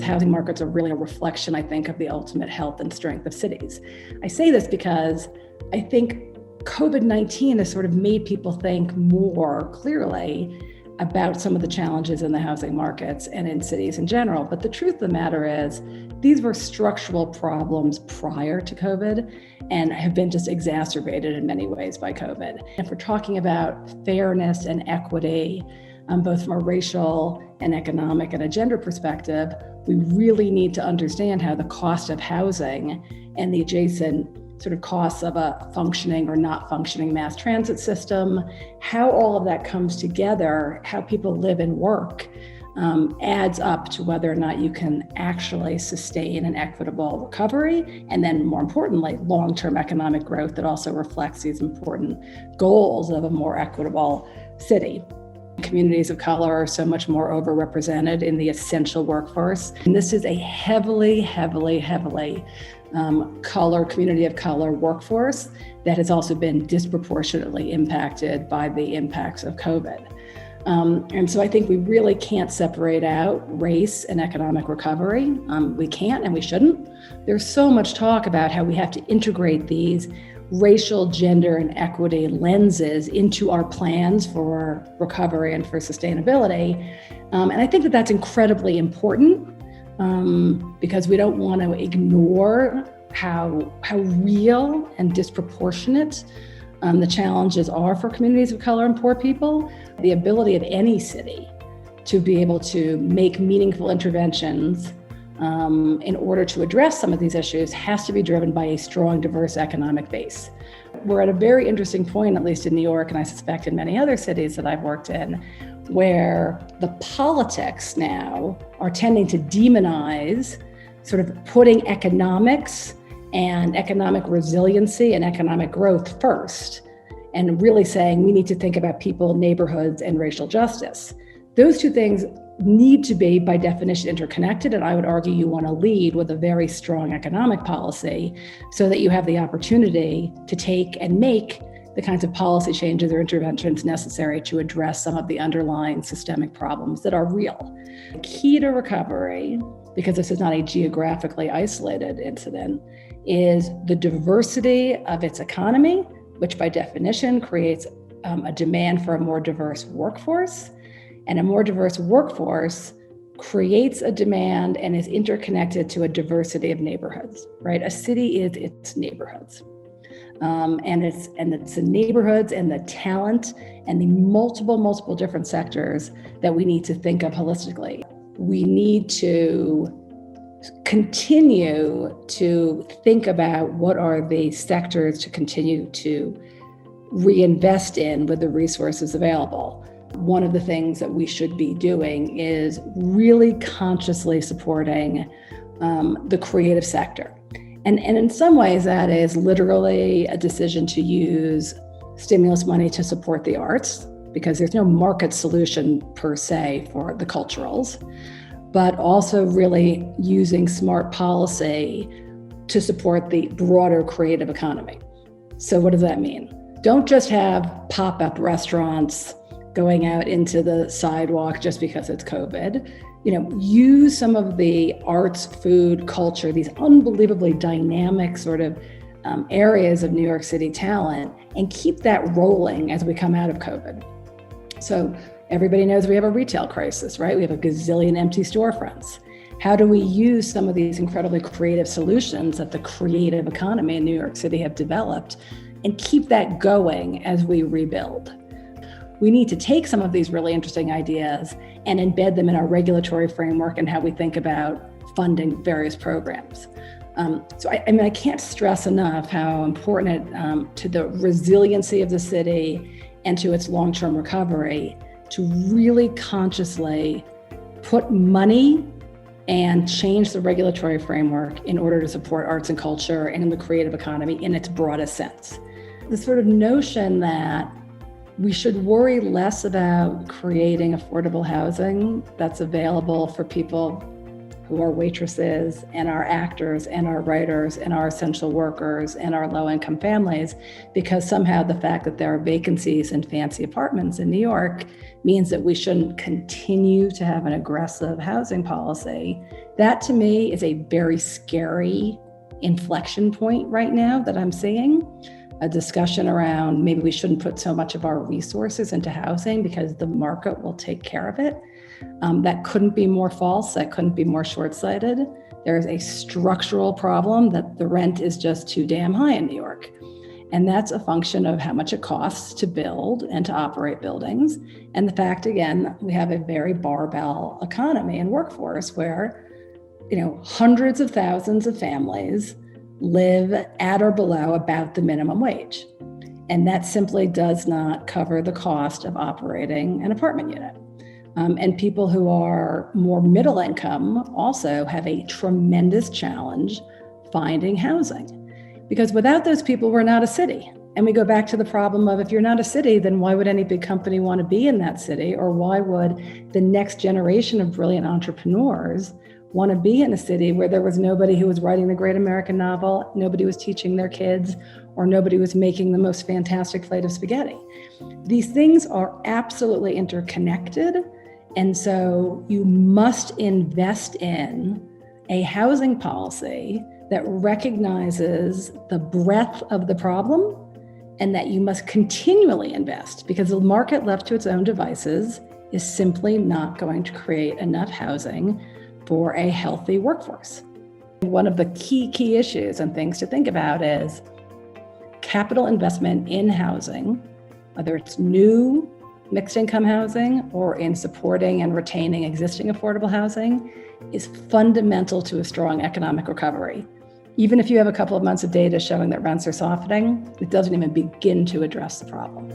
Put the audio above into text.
housing markets are really a reflection, I think, of the ultimate health and strength of cities. I say this because I think COVID-19 has sort of made people think more clearly about some of the challenges in the housing markets and in cities in general. But the truth of the matter is, these were structural problems prior to COVID and have been just exacerbated in many ways by COVID. If we're talking about fairness and equity, both from a racial and economic and a gender perspective, we really need to understand how the cost of housing and the adjacent sort of costs of a functioning or not functioning mass transit system, how all of that comes together, how people live and work, adds up to whether or not you can actually sustain an equitable recovery, and then more importantly, long-term economic growth that also reflects these important goals of a more equitable city. Communities of color are so much more overrepresented in the essential workforce. And this is a heavily community of color workforce that has also been disproportionately impacted by the impacts of COVID. And so I think we really can't separate out race and economic recovery. We can't and we shouldn't. There's so much talk about how we have to integrate these racial, gender, and equity lenses into our plans for recovery and for sustainability. And I think that that's incredibly important because we don't want to ignore how real and disproportionate the challenges are for communities of color and poor people. The ability of any city to be able to make meaningful interventions in order to address some of these issues has to be driven by a strong, diverse economic base. We're at a very interesting point, at least in New York, and I suspect in many other cities that I've worked in, where the politics now are tending to demonize sort of putting economics and economic resiliency and economic growth first, and really saying we need to think about people, neighborhoods, and racial justice. Those two things need to be, by definition, interconnected, and I would argue you want to lead with a very strong economic policy so that you have the opportunity to take and make the kinds of policy changes or interventions necessary to address some of the underlying systemic problems that are real. The key to recovery, because this is not a geographically isolated incident, is the diversity of its economy, which by definition creates a demand for a more diverse workforce. And a more diverse workforce creates a demand and is interconnected to a diversity of neighborhoods, right? A city is its neighborhoods. And it's the neighborhoods and the talent and the multiple different sectors that we need to think of holistically. We need to continue to think about what are the sectors to continue to reinvest in with the resources available. One of the things that we should be doing is really consciously supporting the creative sector. And in some ways, that is literally a decision to use stimulus money to support the arts, because there's no market solution per se for the culturals, but also really using smart policy to support the broader creative economy. So what does that mean? Don't just have pop-up restaurants going out into the sidewalk just because it's COVID. Use some of the arts, food, culture, these unbelievably dynamic sort of areas of New York City talent, and keep that rolling as we come out of COVID. So everybody knows we have a retail crisis, right? We have a gazillion empty storefronts. How do we use some of these incredibly creative solutions that the creative economy in New York City have developed and keep that going as we rebuild? We need to take some of these really interesting ideas and embed them in our regulatory framework and how we think about funding various programs. So I can't stress enough how important it to the resiliency of the city and to its long-term recovery to really consciously put money and change the regulatory framework in order to support arts and culture and in the creative economy in its broadest sense. The sort of notion that we should worry less about creating affordable housing that's available for people who are waitresses and our actors and our writers and our essential workers and our low-income families, because somehow the fact that there are vacancies in fancy apartments in New York means that we shouldn't continue to have an aggressive housing policy. That to me is a very scary inflection point right now that I'm seeing. A discussion around maybe we shouldn't put so much of our resources into housing because the market will take care of it. That couldn't be more false. That couldn't be more short-sighted. There is a structural problem that the rent is just too damn high in New York. And that's a function of how much it costs to build and to operate buildings. And the fact, again, we have a very barbell economy and workforce where, hundreds of thousands of families live at or below about the minimum wage. And that simply does not cover the cost of operating an apartment unit. And people who are more middle income also have a tremendous challenge finding housing. Because without those people, we're not a city. And we go back to the problem of if you're not a city, then why would any big company want to be in that city? Or why would the next generation of brilliant entrepreneurs want to be in a city where there was nobody who was writing the great American novel, nobody was teaching their kids, or nobody was making the most fantastic plate of spaghetti? These things are absolutely interconnected. And so you must invest in a housing policy that recognizes the breadth of the problem and that you must continually invest, because the market left to its own devices is simply not going to create enough housing for a healthy workforce. One of the key issues and things to think about is capital investment in housing, whether it's new mixed income housing or in supporting and retaining existing affordable housing, is fundamental to a strong economic recovery. Even if you have a couple of months of data showing that rents are softening, it doesn't even begin to address the problem.